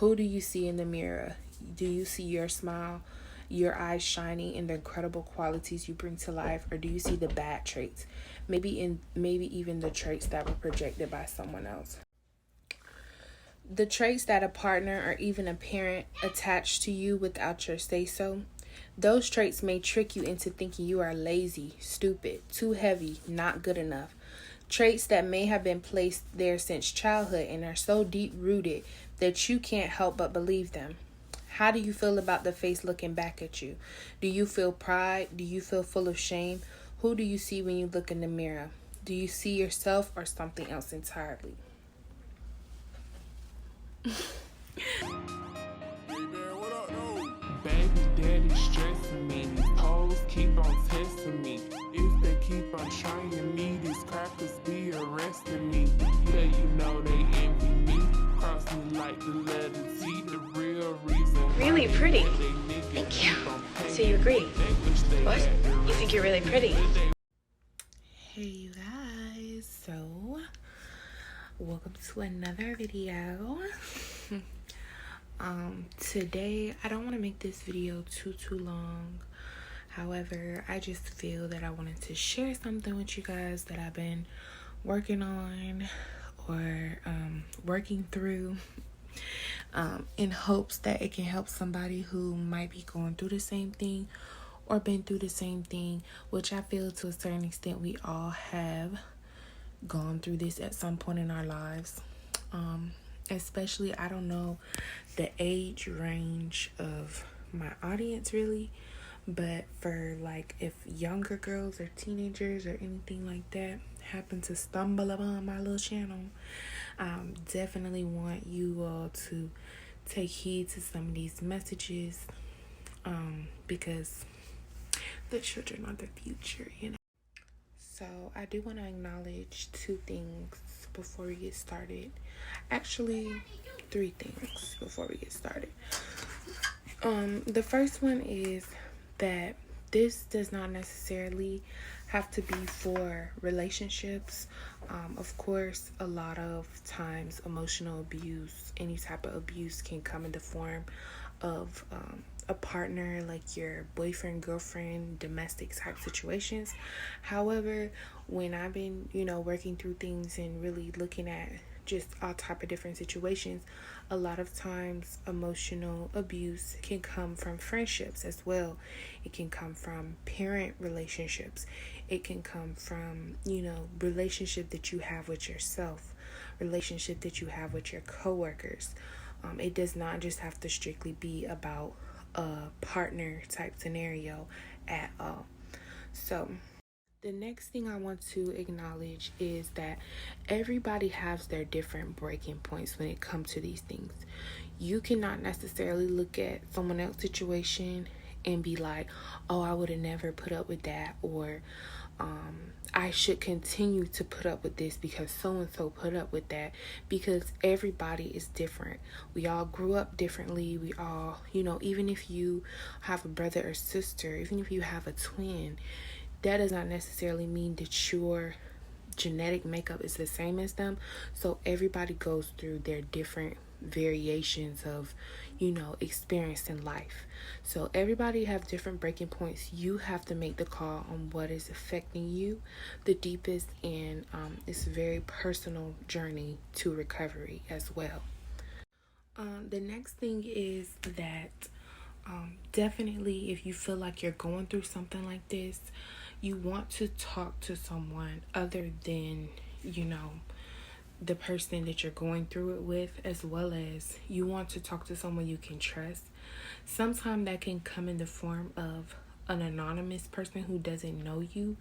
Who do you see in the mirror? Do you see your smile, your eyes shining, and the incredible qualities you bring to life, or do you see the bad traits? Maybe even the traits that were projected by someone else. The traits that a partner or even a parent attached to you without your say-so. Those traits may trick you into thinking you are lazy, stupid, too heavy, not good enough. Traits that may have been placed there since childhood and are so deep-rooted that you can't help but believe them. How do you feel about the face looking back at you? Do you feel pride? Do you feel full of shame? Who do you see when you look in the mirror? Do you see yourself or something else entirely? Baby daddy stressing me. These hoes keep on testing me. If they keep on trying me, these crackers be arresting me. Yeah, you know they envy me. Cross me like the letter T. The real reason. Really pretty. Thank you. So you agree? What? You think you're really pretty? Hey you guys, so welcome to another video. Today I don't want to make this video too long. However, I just feel that I wanted to share something with you guys that I've been working on or working through in hopes that it can help somebody who might be going through the same thing or been through the same thing, which I feel to a certain extent we all have gone through this at some point in our lives. Especially, I don't know the age range of my audience really, but for like if younger girls or teenagers or anything like that happen to stumble upon my little channel, definitely want you all to take heed to some of these messages, because the children are the future, you know. So I do want to acknowledge two things before we get started. Actually, three things before we get started. The first one is that this does not necessarily have to be for relationships. Of course, a lot of times emotional abuse, any type of abuse can come in the form of a partner, like your boyfriend, girlfriend, domestic type situations. However, when I've been, working through things and really looking at just all type of different situations, a lot of times emotional abuse can come from friendships as well. It can come from parent relationships. It can come from, relationship that you have with yourself, relationship that you have with your coworkers. It does not just have to strictly be about a partner type scenario at all. So the next thing I want to acknowledge is that everybody has their different breaking points when it comes to these things. You cannot necessarily look at someone else's situation and be like, oh, I would have never put up with that, or I should continue to put up with this because so-and-so put up with that, because everybody is different. We all grew up differently. We all, even if you have a brother or sister, even if you have a twin, that does not necessarily mean that your genetic makeup is the same as them. So everybody goes through their different variations of, experience in life. So everybody have different breaking points. You have to make the call on what is affecting you the deepest, and it's a very personal journey to recovery as well. The next thing is that definitely if you feel like you're going through something like this, you want to talk to someone other than, the person that you're going through it with, as well as you want to talk to someone you can trust. Sometimes that can come in the form of an anonymous person who doesn't know you.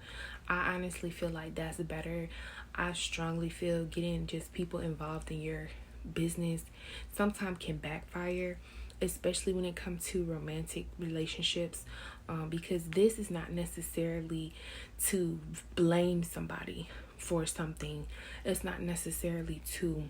I honestly feel like that's better. I strongly feel getting just people involved in your business sometimes can backfire, especially when it comes to romantic relationships, because this is not necessarily to blame somebody for something. It's not necessarily to,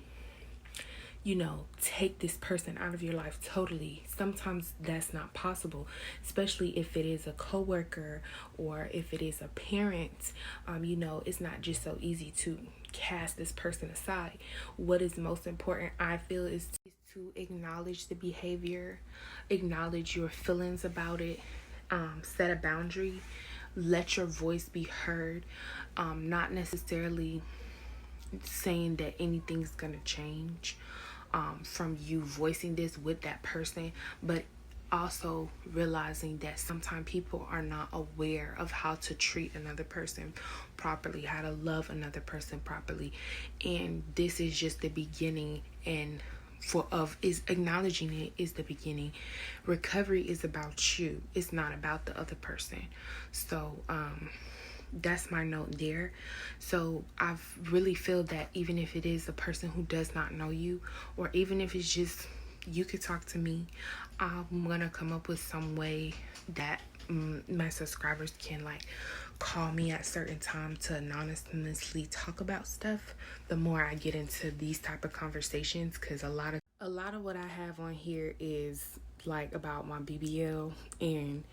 take this person out of your life totally. Sometimes that's not possible, especially if it is a coworker or if it is a parent. It's not just so easy to cast this person aside. What is most important, I feel, is to acknowledge the behavior, acknowledge your feelings about it, set a boundary, let your voice be heard, not necessarily saying that anything's gonna change from you voicing this with that person, but also realizing that sometimes people are not aware of how to treat another person properly, how to love another person properly, and this is just the beginning. And is acknowledging it is the beginning. Recovery is about you, it's not about the other person. So that's my note there. So I really feel that even if it is a person who does not know you, or even if it's just you could talk to me, I'm gonna come up with some way that my subscribers can like call me at certain time to anonymously talk about stuff. The more I get into these type of conversations, because a lot of what I have on here is like about my BBL and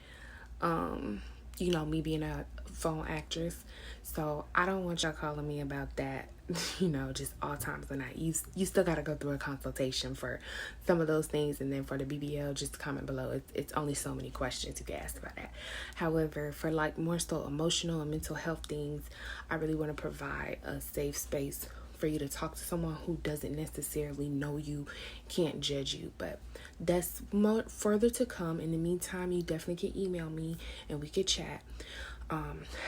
me being a phone actress. So I don't want y'all calling me about that, just all times of the night. You still got to go through a consultation for some of those things. And then for the BBL, just comment below. It's only so many questions you can ask about that. However, for like more so emotional and mental health things, I really want to provide a safe space for you to talk to someone who doesn't necessarily know you, can't judge you. But that's more further to come. In the meantime, you definitely can email me and we could chat.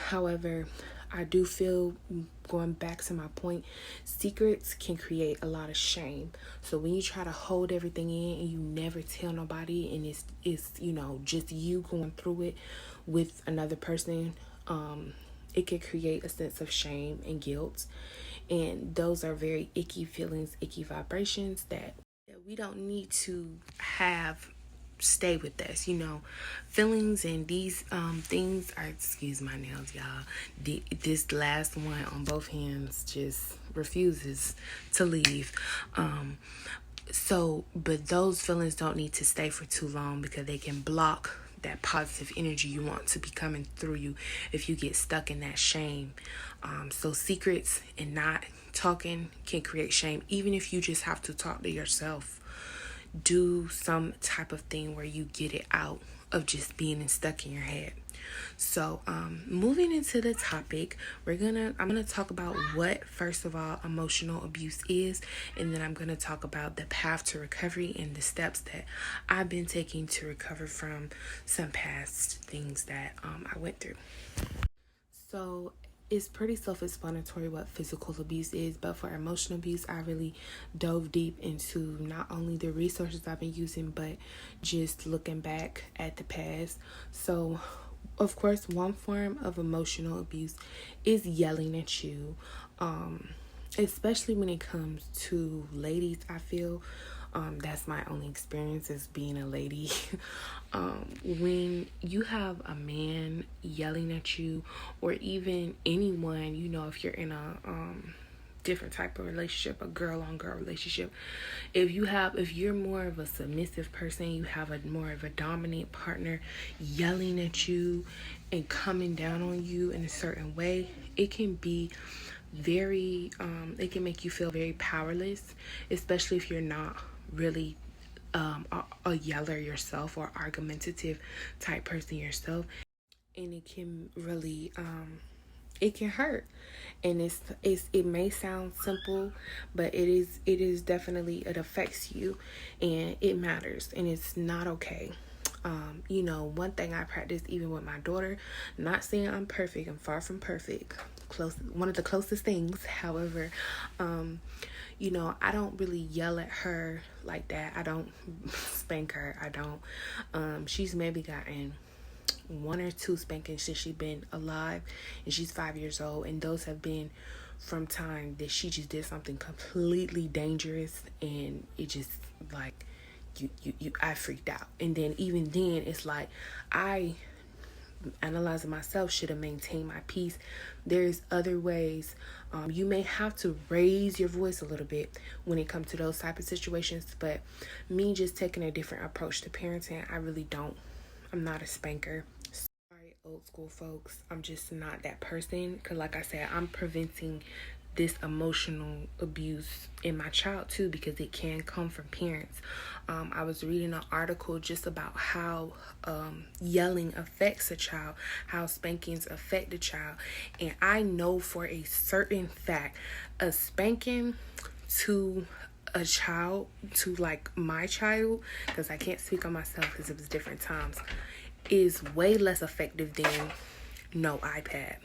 However, I do feel, going back to my point, secrets can create a lot of shame. So when you try to hold everything in and you never tell nobody, and it's just you going through it with another person, it can create a sense of shame and guilt. And those are very icky feelings, icky vibrations that we don't need to have stay with us. Feelings and these things are, excuse my nails, y'all. This last one on both hands just refuses to leave. But those feelings don't need to stay for too long, because they can block that positive energy you want to be coming through you if you get stuck in that shame. So secrets and not talking can create shame. Even if you just have to talk to yourself, do some type of thing where you get it out of just being stuck in your head. So moving into the topic, I'm gonna talk about what, first of all, emotional abuse is, and then I'm gonna talk about the path to recovery and the steps that I've been taking to recover from some past things that I went through. So it's pretty self-explanatory what physical abuse is, but for emotional abuse, I really dove deep into not only the resources I've been using, but just looking back at the past. So, of course, one form of emotional abuse is yelling at you, especially when it comes to ladies. I feel that's my only experience as being a lady. When you have a man yelling at you, or even anyone, if you're in a different type of relationship, a girl on girl relationship, if you're more of a submissive person, you have more of a dominant partner yelling at you and coming down on you in a certain way, it can be very it can make you feel very powerless, especially if you're not really a yeller yourself, or argumentative type person yourself. And it can really it can hurt. And it may sound simple, but it is definitely, it affects you, and it matters, and it's not okay. One thing I practice even with my daughter, not saying I'm perfect, I'm far from perfect, one of the closest things. However, I don't really yell at her like that. I don't spank her. I don't. She's maybe gotten 1 or 2 spankings since she's been alive, and she's 5 years old. And those have been from time that she just did something completely dangerous, and it just like I freaked out. And then even then, it's like I, analyzing myself, should have maintained my peace. There's other ways. You may have to raise your voice a little bit when it comes to those type of situations, but me just taking a different approach to parenting, I'm not a spanker. Sorry, old school folks, I'm just not that person, because like I said, I'm preventing this emotional abuse in my child too, because it can come from parents. I was reading an article just about how yelling affects a child, how spankings affect a child. And I know for a certain fact, a spanking to a child, to like my child, because I can't speak on myself because it was different times, is way less effective than no iPad,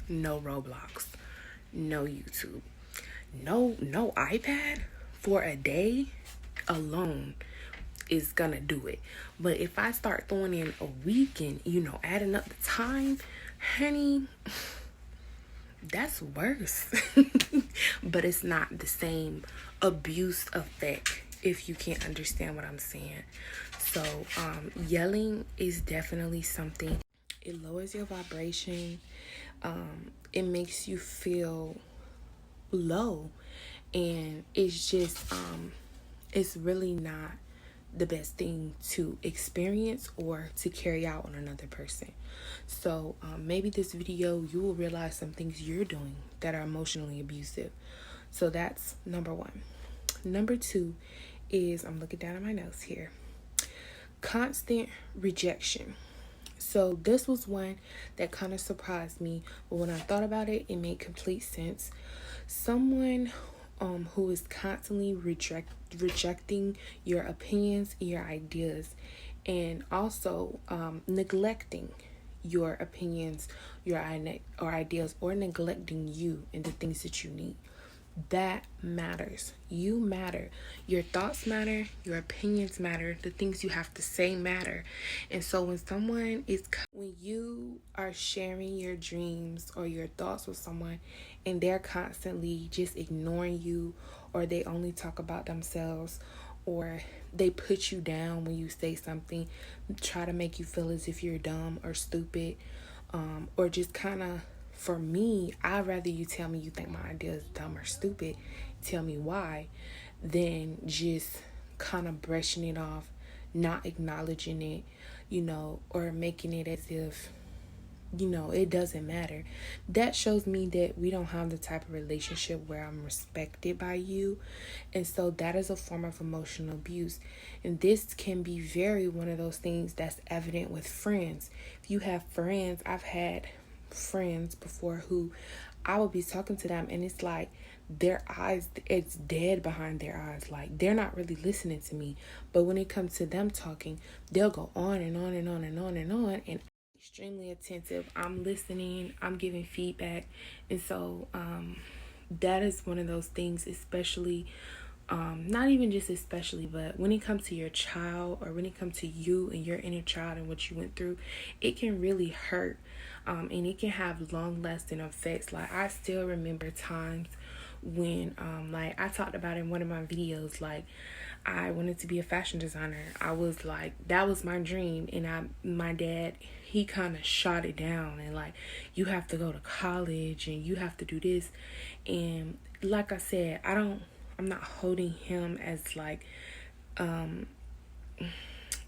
no Roblox, no YouTube, no iPad for a day alone is gonna do it. But if I start throwing in a week and adding up the time, honey, that's worse. But it's not the same abuse effect, if you can't understand what I'm saying. So yelling is definitely something. It lowers your vibration. It makes you feel low, and it's just it's really not the best thing to experience or to carry out on another person. So maybe this video, you will realize some things you're doing that are emotionally abusive. So that's number one. Number two is, I'm looking down at my notes here, constant rejection. So this was one that kind of surprised me, but when I thought about it, it made complete sense. Someone who is constantly rejecting your opinions, your ideas, and also neglecting your opinions, your ideas, or neglecting you and the things that you need. That matters. You matter. Your thoughts matter. Your opinions matter. The things you have to say matter. And so when you are sharing your dreams or your thoughts with someone and they're constantly just ignoring you, or they only talk about themselves, or they put you down when you say something, try to make you feel as if you're dumb or stupid, or just kind of, for me, I'd rather you tell me you think my idea is dumb or stupid, tell me why, than just kind of brushing it off, not acknowledging it, or making it as if, it doesn't matter. That shows me that we don't have the type of relationship where I'm respected by you. And so that is a form of emotional abuse. And this can be one of those things that's evident with friends. If you have friends, I've had friends before who I would be talking to them and it's like their eyes, it's dead behind their eyes, like they're not really listening to me. But when it comes to them talking, they'll go on and on and on and on and on, and I'm extremely attentive. I'm listening, I'm giving feedback. And so that is one of those things, especially not even just especially, but when it comes to your child, or when it comes to you and your inner child and what you went through, it can really hurt. And it can have long-lasting effects. Like, I still remember times when, like I talked about in one of my videos, like I wanted to be a fashion designer. I was like, that was my dream. And my dad, he kind of shot it down and like, you have to go to college and you have to do this. And like I said, I'm not holding him as like,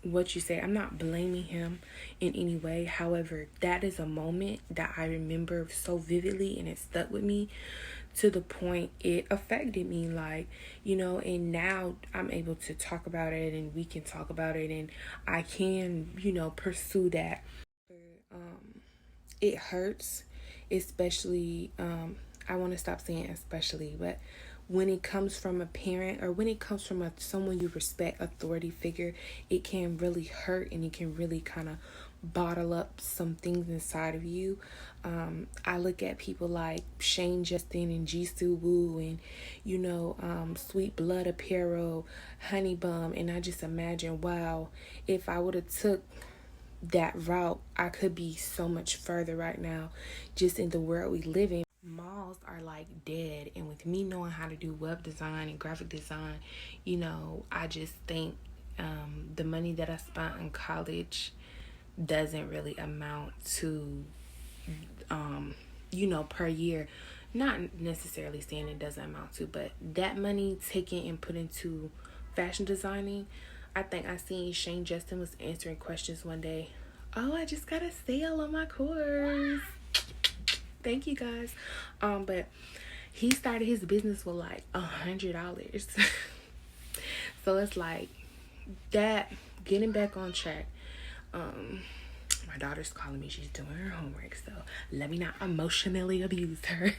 what you say, I'm not blaming him in any way. However, that is a moment that I remember so vividly, and it stuck with me to the point it affected me, like, and now I'm able to talk about it, and we can talk about it, and I can, pursue that. It hurts, especially, I want to stop saying especially, but when it comes from a parent, or when it comes from someone you respect, authority figure, it can really hurt, and it can really kind of bottle up some things inside of you. I look at people like Shane Justin and Jisoo Woo and, Sweet Blood Apparel, Honey Bum, and I just imagine, wow, if I would have took that route, I could be so much further right now, just in the world we live in. Malls are like dead, and with me knowing how to do web design and graphic design, I just think the money that I spent in college doesn't really amount to per year. Not necessarily saying it doesn't amount to, but that money taken and put into fashion designing. I think I seen Shane Justin was answering questions one day. Oh, I just got a sale on my course. Thank you guys. But he started his business with like $100. So it's like that, getting back on track. My daughter's calling me. She's doing her homework, so let me not emotionally abuse her.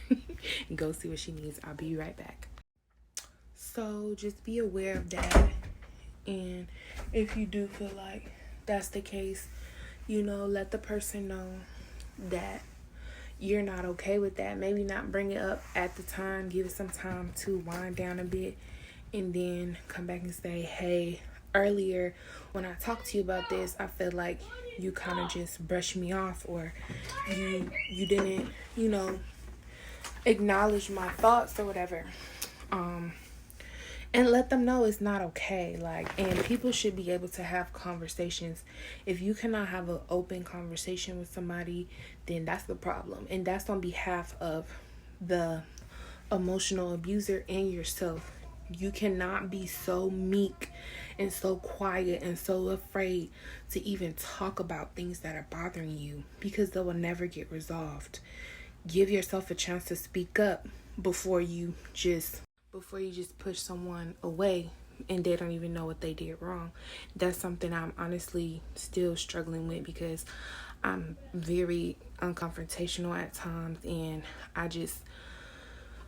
Go see what she needs. I'll be right back. So just be aware of that. And if you do feel like that's the case, let the person know that you're not okay with that. Maybe not bring it up at the time. Give it some time to wind down a bit, and then come back and say, hey, earlier when I talked to you about this, I feel like you kind of just brushed me off, or you didn't, acknowledge my thoughts or whatever. And let them know it's not okay. And people should be able to have conversations. If you cannot have an open conversation with somebody, then that's the problem. And that's on behalf of the emotional abuser and yourself. You cannot be so meek and so quiet and so afraid to even talk about things that are bothering you, because they will never get resolved. Give yourself a chance to speak up before you just push someone away and they don't even know what they did wrong. That's something I'm honestly still struggling with, because I'm very unconfrontational at times, and I just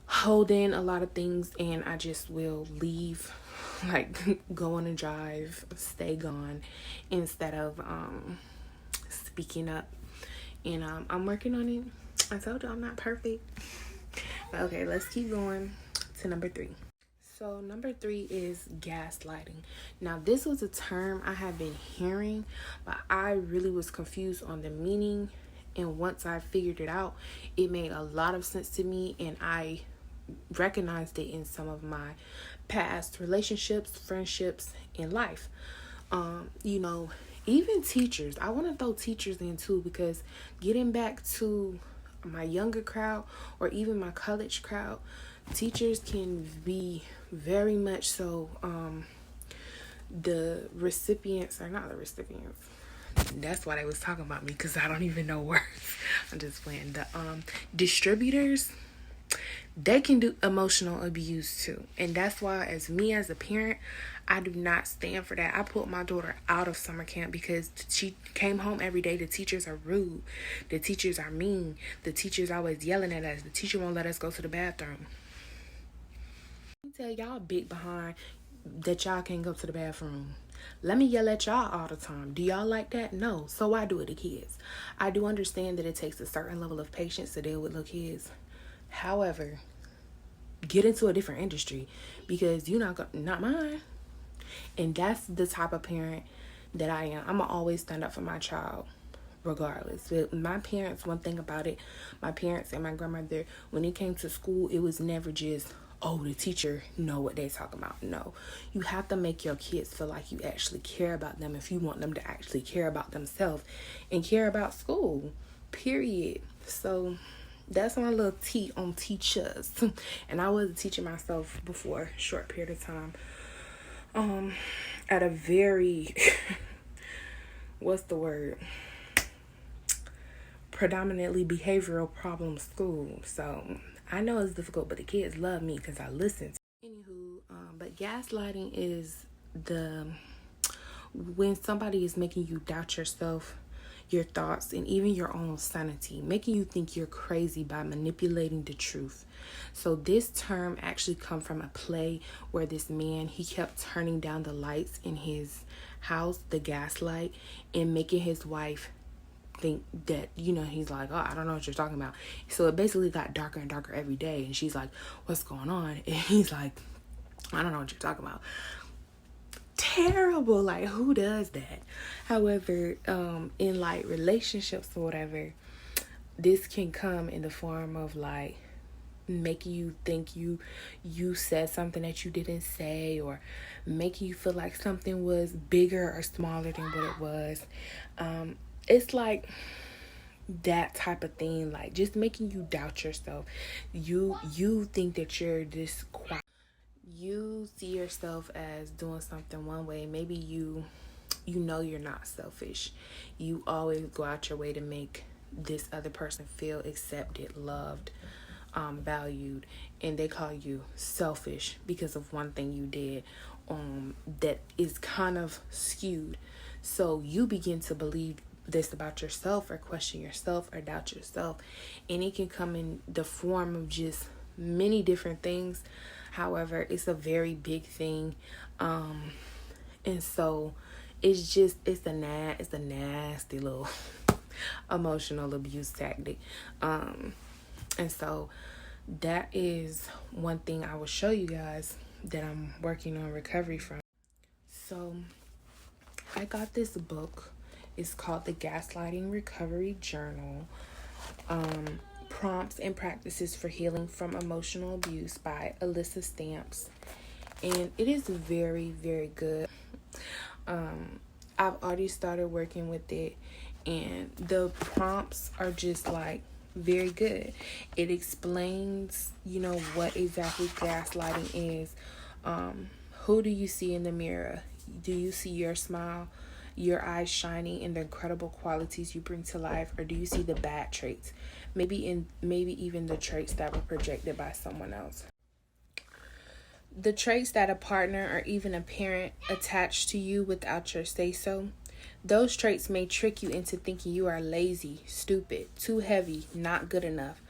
hold in a lot of things, and I just will leave, go on a drive, stay gone, instead of speaking up. And I'm working on it. I told you I'm not perfect. But okay, let's keep going to number 3. So number 3 is gaslighting. Now, this was a term I have been hearing, but I really was confused on the meaning. And once I figured it out, it made a lot of sense to me, and I recognized it in some of my past relationships, friendships, in life. Even teachers. I want to throw teachers in too, because getting back to my younger crowd, or even my college crowd, teachers can be very much so the recipients, or not the recipients. That's why they was talking about me, because I don't even know words. I'm just playing. The distributors, they can do emotional abuse too. And that's why, as a parent, I do not stand for that. I put my daughter out of summer camp because she came home every day. The teachers are rude. The teachers are mean. The teachers always yelling at us. The teacher won't let us go to the bathroom. Let me tell y'all big behind that y'all can't go to the bathroom. Let me yell at y'all all the time. Do y'all like that? No. So I do it to kids. I do understand that it takes a certain level of patience to deal with little kids. However, get into a different industry, because you're not mine. And that's the type of parent that I am. I'm going to always stand up for my child, regardless. But my parents, one thing about it, my parents and my grandmother, when it came to school, it was never just, oh, the teacher know what they talking about. No. You have to make your kids feel like you actually care about them, if you want them to actually care about themselves and care about school, period. So that's my little tea on teachers. And I was a teacher myself before a short period of time. At a very, predominantly behavioral problem school. So I know it's difficult, but the kids love me because I listen. Anywho, but gaslighting is when somebody is making you doubt yourself, your thoughts, and even your own sanity, making you think you're crazy by manipulating the truth. So this term actually come from a play where this man, he kept turning down the lights in his house, the gas light, and making his wife think that, he's like, oh, I don't know what you're talking about. So it basically got darker and darker every day, and she's like, what's going on? And he's like, I don't know what you're talking about. Terrible. Who does that? However, in relationships or whatever, this can come in the form of making you think you said something that you didn't say, or making you feel like something was bigger or smaller than what it was. It's that type of thing, just making you doubt yourself. You think that you're this quiet. You see yourself as doing something one way. Maybe you're not selfish. You always go out your way to make this other person feel accepted, loved, valued, and they call you selfish because of one thing you did that is kind of skewed. So you begin to believe this about yourself, or question yourself, or doubt yourself, and it can come in the form of just many different things. However, it's a very big thing, and so it's a nasty little emotional abuse tactic, and so that is one thing I will show you guys that I'm working on recovery from. So I got this book. It's called the Gaslighting Recovery Journal, Prompts and Practices for Healing from Emotional Abuse by Alyssa Stamps. And it is very, very good. I've already started working with it, and the prompts are just like very good. It explains, what exactly gaslighting is. Who do you see in the mirror? Do you see your smile, your eyes shining, and the incredible qualities you bring to life, or do you see the bad traits? Maybe even the traits that were projected by someone else. The traits that a partner or even a parent attached to you without your say-so. Those traits may trick you into thinking you are lazy, stupid, too heavy, not good enough.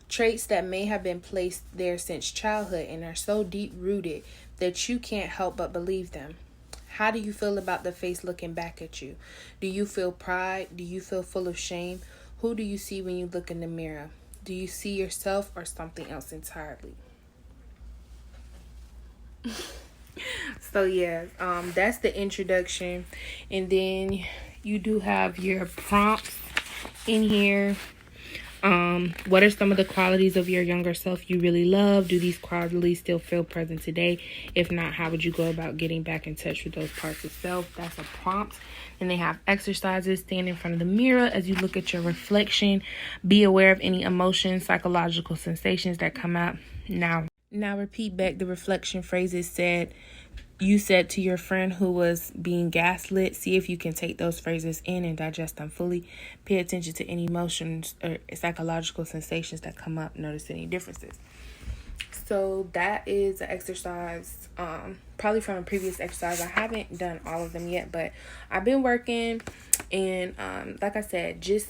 Traits that may have been placed there since childhood and are so deep-rooted that you can't help but believe them. How do you feel about the face looking back at you? Do you feel pride? Do you feel full of shame? Who do you see when you look in the mirror? Do you see yourself or something else entirely? So yeah, that's the introduction, and then you do have your prompts in here. What are some of the qualities of your younger self you really love? Do these qualities still feel present today? If not, how would you go about getting back in touch with those parts of self? That's a prompt. And they have exercises. Stand in front of the mirror as you look at your reflection. Be aware of any emotions, psychological sensations that come out. Now repeat back the reflection phrases you said to your friend who was being gaslit. See if you can take those phrases in and digest them fully. Pay attention to any emotions or psychological sensations that come up. Notice any differences. So that is an exercise, probably from a previous exercise. I haven't done all of them yet, but I've been working, and like I said, just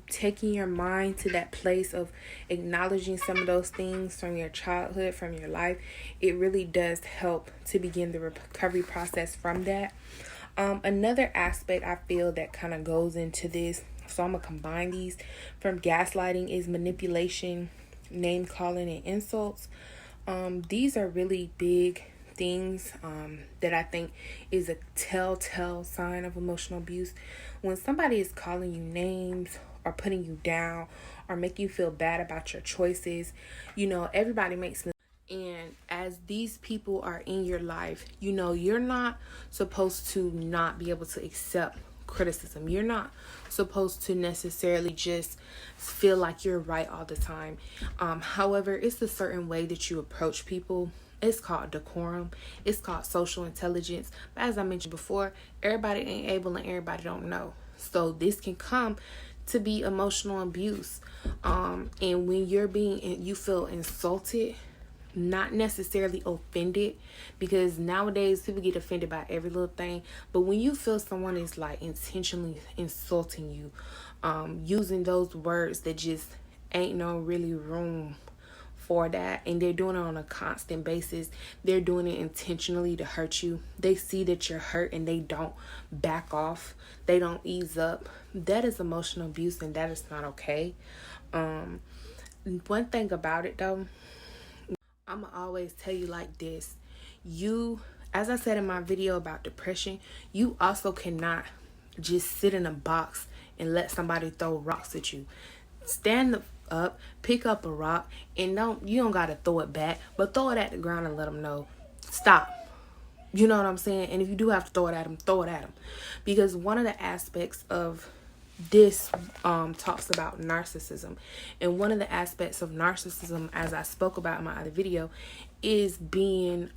taking your mind to that place of acknowledging some of those things from your childhood, from your life, it really does help to begin the recovery process from that. Another aspect I feel that kind of goes into this, so I'm gonna combine these, from gaslighting, is manipulation, name calling, and insults. These are really big things that I think is a telltale sign of emotional abuse. When somebody is calling you names or putting you down or making you feel bad about your choices, everybody makes mistakes. And as these people are in your life, you're not supposed to not be able to accept criticism. You're not supposed to necessarily just feel like you're right all the time. However, it's a certain way that you approach people. It's called decorum. It's called social intelligence. But as I mentioned before, everybody ain't able and everybody don't know. So this can come to be emotional abuse. And when you feel insulted, not necessarily offended, because nowadays people get offended by every little thing, but when you feel someone is like intentionally insulting you, using those words that just ain't no really room for that, and they're doing it on a constant basis, they're doing it intentionally to hurt you, they see that you're hurt and they don't back off, they don't ease up, that is emotional abuse, and that is not okay. One thing about it though, I'm going to always tell you like this. As I said in my video about depression, you also cannot just sit in a box and let somebody throw rocks at you. Stand up, pick up a rock, and you don't got to throw it back, but throw it at the ground and let them know, stop. You know what I'm saying? And if you do have to throw it at them, throw it at them. Because one of the aspects of this talks about narcissism, and one of the aspects of narcissism, as I spoke about in my other video, is being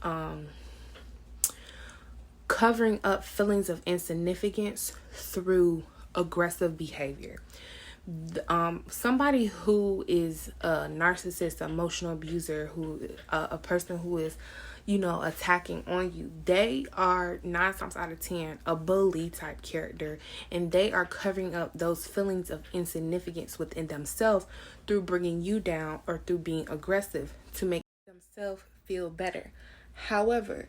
covering up feelings of insignificance through aggressive behavior. Somebody who is a narcissist, emotional abuser, who a person who is, attacking on you, they are 9 times out of 10 a bully type character, and they are covering up those feelings of insignificance within themselves through bringing you down or through being aggressive to make themselves feel better. However,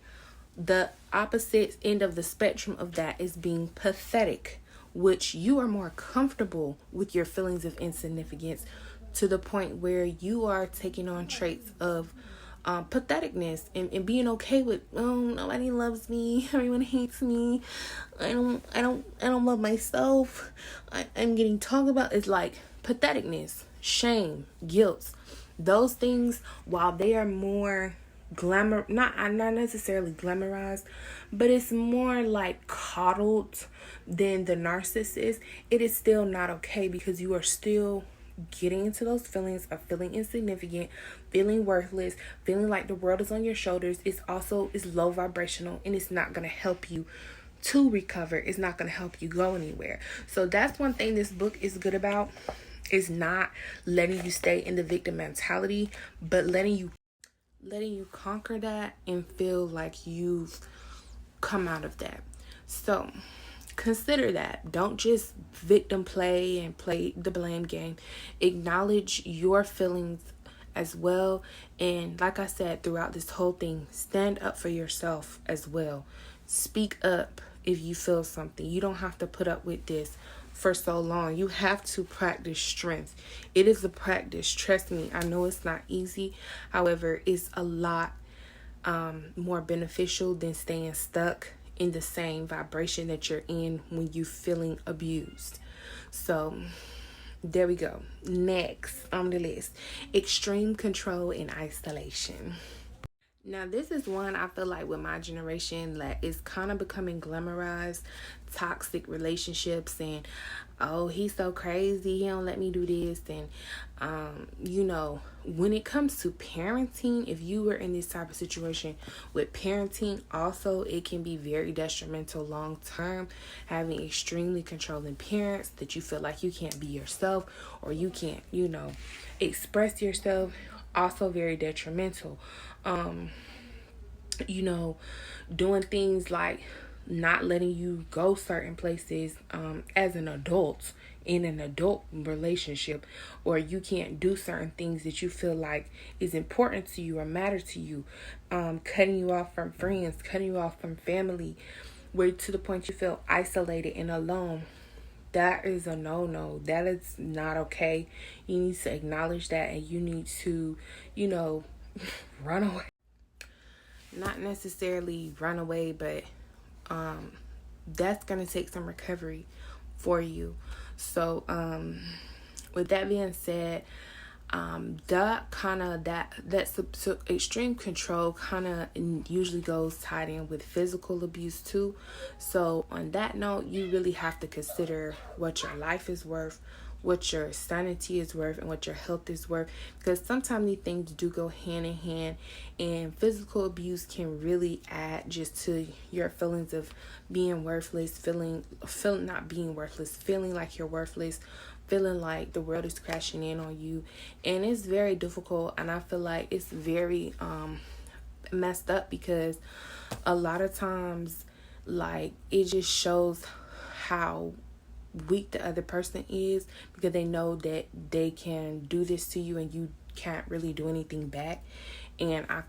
the opposite end of the spectrum of that is being pathetic, which you are more comfortable with your feelings of insignificance to the point where you are taking on traits of patheticness and being okay with, oh, nobody loves me, everyone hates me, I don't love myself, I'm getting talked about. It's like patheticness, shame, guilt. Those things, while they are more not necessarily glamorized, but it's more like coddled than the narcissist, it is still not okay, because you are still getting into those feelings of feeling insignificant, feeling worthless, feeling like the world is on your shoulders. It's low vibrational, and it's not going to help you to recover. It's not going to help you go anywhere. So that's one thing this book is good about, is not letting you stay in the victim mentality, but letting you conquer that and feel like you've come out of that. So consider that. Don't just victim play and play the blame game. Acknowledge your feelings as well. And like I said, throughout this whole thing, stand up for yourself as well. Speak up if you feel something. You don't have to put up with this for so long. You have to practice strength. It is a practice. Trust me. I know it's not easy. However, it's a lot more beneficial than staying stuck in the same vibration that you're in when you're feeling abused. So there we go. Next on the list, extreme control and isolation. Now, this is one I feel like with my generation that is kind of becoming glamorized. Toxic relationships and, oh, he's so crazy, he don't let me do this. And when it comes to parenting, if you were in this type of situation with parenting, also it can be very detrimental long term. Having extremely controlling parents that you feel like you can't be yourself, or you can't express yourself, also very detrimental. Doing things like not letting you go certain places as an adult in an adult relationship, or you can't do certain things that you feel like is important to you or matter to you, cutting you off from friends, cutting you off from family, where to the point you feel isolated and alone. That is a no-no. That is not okay. You need to acknowledge that, and you need to, run away. Not necessarily run away, but that's going to take some recovery for you. So with that being said, extreme control kind of usually goes tied in with physical abuse too. So on that note, you really have to consider what your life is worth, what your sanity is worth, and what your health is worth, because sometimes these things do go hand in hand, and physical abuse can really add just to your feelings of being worthless, feeling not being worthless, feeling like you're worthless, feeling like the world is crashing in on you. And it's very difficult, and I feel like it's very messed up, because a lot of times, like, it just shows how weak the other person is, because they know that they can do this to you and you can't really do anything back. And I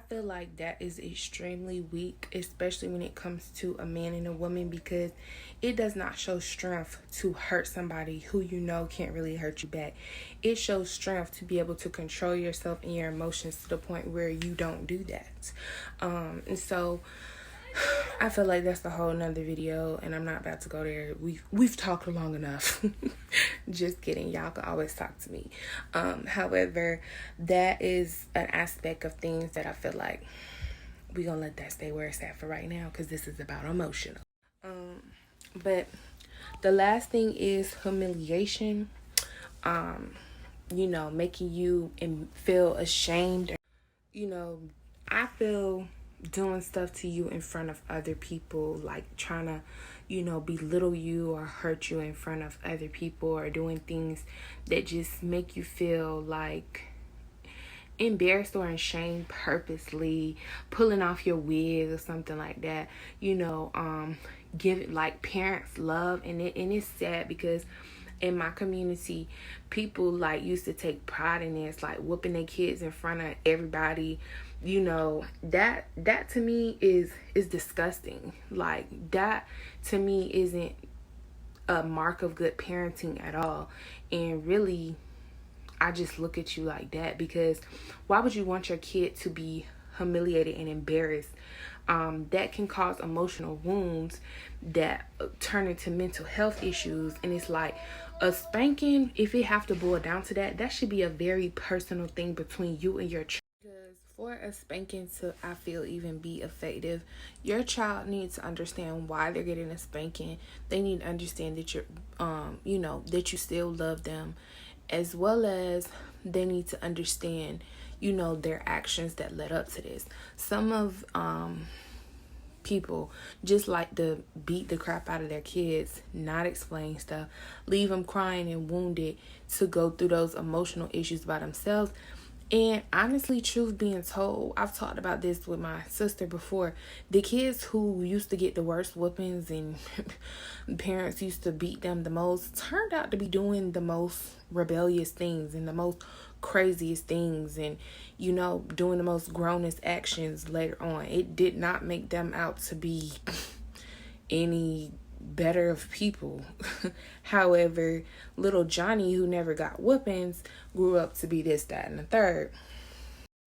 feel like that is extremely weak, especially when it comes to a man and a woman, because it does not show strength to hurt somebody who can't really hurt you back. It shows strength to be able to control yourself and your emotions to the point where you don't do that. And so I feel like that's a whole nother video, and I'm not about to go there. We've talked long enough. Just kidding. Y'all can always talk to me. However, that is an aspect of things that I feel like we're going to let that stay where it's at for right now, because this is about emotional. But the last thing is humiliation. Making you feel ashamed. I feel doing stuff to you in front of other people, like trying to, belittle you or hurt you in front of other people, or doing things that just make you feel like embarrassed or ashamed, purposely pulling off your wig or something like that. Give it, like, parents love, and it's sad because in my community, people like used to take pride in this, like whooping their kids in front of everybody. That to me is disgusting. Like, that to me isn't a mark of good parenting at all. And really, I just look at you like that, because why would you want your kid to be humiliated and embarrassed? That can cause emotional wounds that turn into mental health issues. And it's like, a spanking, if it have to boil down to that, that should be a very personal thing between you and your child. Because for a spanking to, I feel, even be effective, your child needs to understand why they're getting a spanking. They need to understand that you're, that you still love them, as well as they need to understand, their actions that led up to this. Some of people just like to beat the crap out of their kids, not explain stuff, leave them crying and wounded to go through those emotional issues by themselves. And honestly, truth being told, I've talked about this with my sister before. The kids who used to get the worst whoopings and parents used to beat them the most turned out to be doing the most rebellious things and the most craziest things, and doing the most grownest actions later on. It did not make them out to be any better of people. However, little Johnny, who never got whoopings, grew up to be this, that, and the third.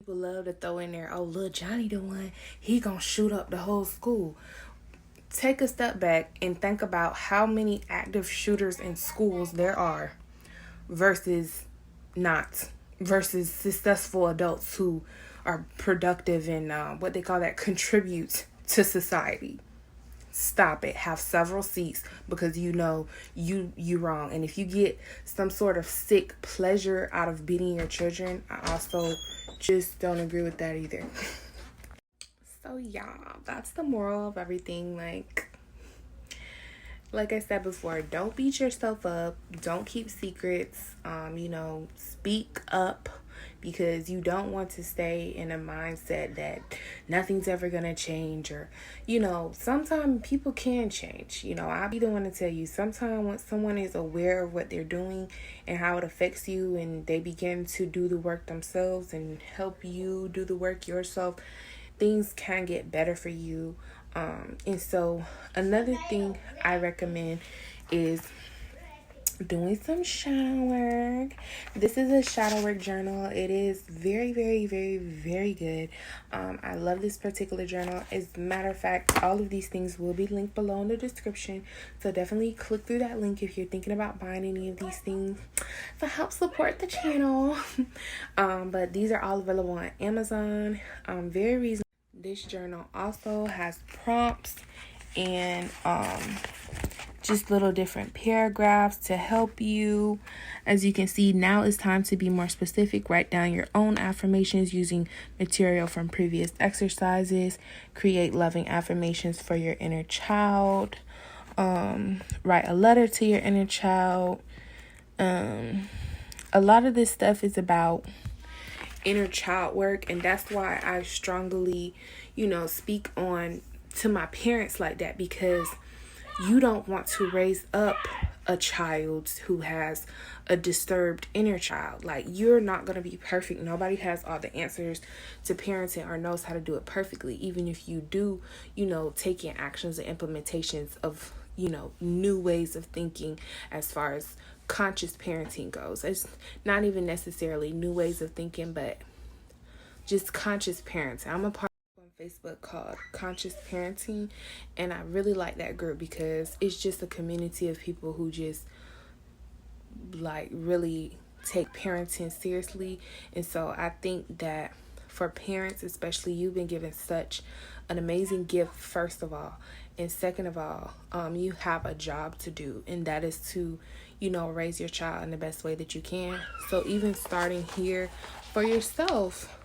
People love to throw in there, oh, little Johnny the one, he gonna shoot up the whole school. Take a step back and think about how many active shooters in schools there are versus successful adults who are productive and what they call that, contribute to society. Stop it. Have several seats, because you wrong. And if you get some sort of sick pleasure out of beating your children, I also just don't agree with that either. So yeah, that's the moral of everything. Like I said before, don't beat yourself up. Don't keep secrets. Speak up, because you don't want to stay in a mindset that nothing's ever going to change. Or, sometimes people can change. I'll be the one to tell you, sometimes when someone is aware of what they're doing and how it affects you, and they begin to do the work themselves and help you do the work yourself, things can get better for you. And so another thing I recommend is doing some shadow work. This is a shadow work journal. It is very, very, very, very good. I love this particular journal. As a matter of fact, all of these things will be linked below in the description. So definitely click through that link if you're thinking about buying any of these things to help support the channel. But these are all available on Amazon. Very reasonable. This journal also has prompts and just little different paragraphs to help you. As you can see, now it's time to be more specific. Write down your own affirmations using material from previous exercises. Create loving affirmations for your inner child. Write a letter to your inner child. A lot of this stuff is about inner child work, and that's why I strongly, speak on to my parents like that, because you don't want to raise up a child who has a disturbed inner child. Like, you're not going to be perfect. Nobody has all the answers to parenting or knows how to do it perfectly. Even if you do, taking actions and implementations of, new ways of thinking as far as conscious parenting goes. It's not even necessarily new ways of thinking, but just conscious parenting. I'm a part of on Facebook called Conscious Parenting, and I really like that group because it's just a community of people who just really take parenting seriously. And so I think that for parents especially, you've been given such an amazing gift, first of all, and second of all, you have a job to do, and that is to raise your child in the best way that you can. So even starting here for yourself,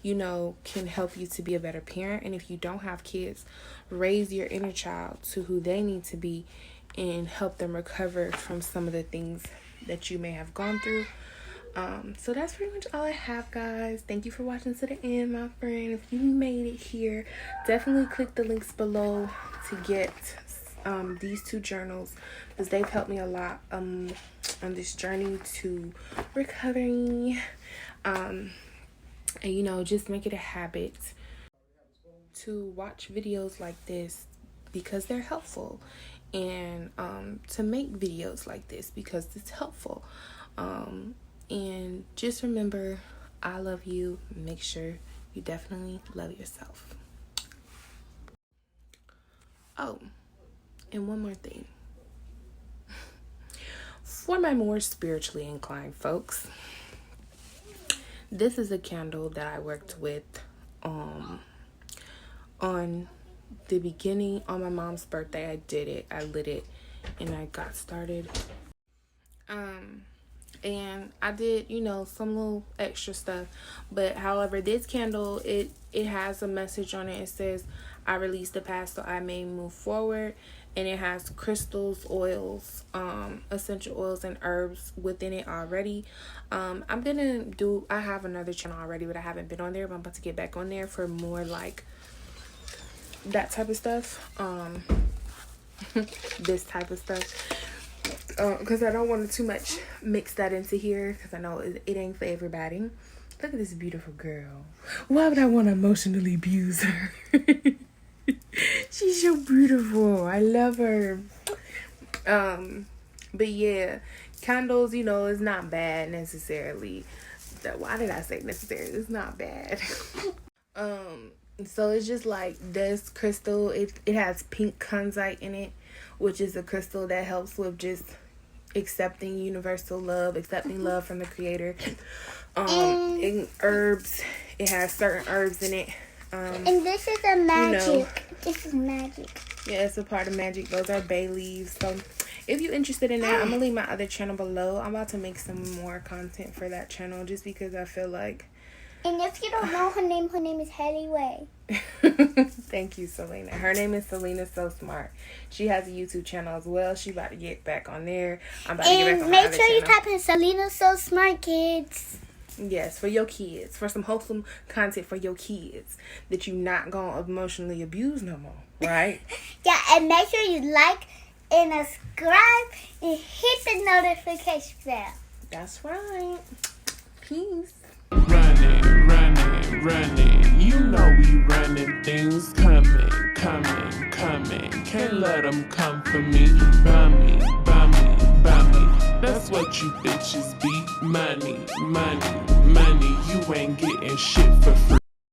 you know, can help you to be a better parent. And if you don't have kids, raise your inner child to who they need to be and help them recover from some of the things that you may have gone through. So that's pretty much all I have, guys. Thank you for watching to the end, my friend. If you made it here, definitely click the links below to get these 2 journals, because they've helped me a lot on this journey to recovery. And you know, just make it a habit to watch videos like this because they're helpful, and to make videos like this because it's helpful. And just remember, I love you. Make sure you definitely love yourself. Oh, and one more thing. For my more spiritually inclined folks, this is a candle that I worked with on the beginning. On my mom's birthday, I did it. I lit it and I got started. And I did, you know, some little extra stuff. But however, this candle, it has a message on it. It says, I release the past so I may move forward. And it has crystals, oils, essential oils, and herbs within it already. I have another channel already, but I haven't been on there. But I'm about to get back on there for more like that type of stuff. This type of stuff. Because I don't want to too much mix that into here, because I know it ain't for everybody. Look at this beautiful girl. Why would I want to emotionally abuse her? She's so beautiful. I love her. But yeah, candles, you know, is not bad necessarily. Why did I say necessarily? It's not bad. So it's just like this crystal. It has pink kunzite in it, which is a crystal that helps with just accepting universal love, accepting love from the creator. And herbs, it has certain herbs in it. And this is a magic. You know, this is magic. Yeah, it's a part of magic. Those are bay leaves. So if you're interested in that, I'm gonna leave my other channel below. I'm about to make some more content for that channel just because I feel like. And if you don't know her name is Haley Way. Thank you, Selena. Her name is Selena So Smart. She has a YouTube channel as well. She about to get back on there. I'm about to get back on And her make other sure you channel. type in Selena So Smart, kids. Yes, for your kids. For some wholesome content for your kids that you not gonna emotionally abuse no more, right? Yeah, and make sure you like and subscribe and hit the notification bell. That's right. Peace. Running, running, running. You know we running things coming, coming, coming. Can't let them come for me. Bummy, bummy, bummy. That's what you bitches be. Money, money, money. You ain't getting shit for free.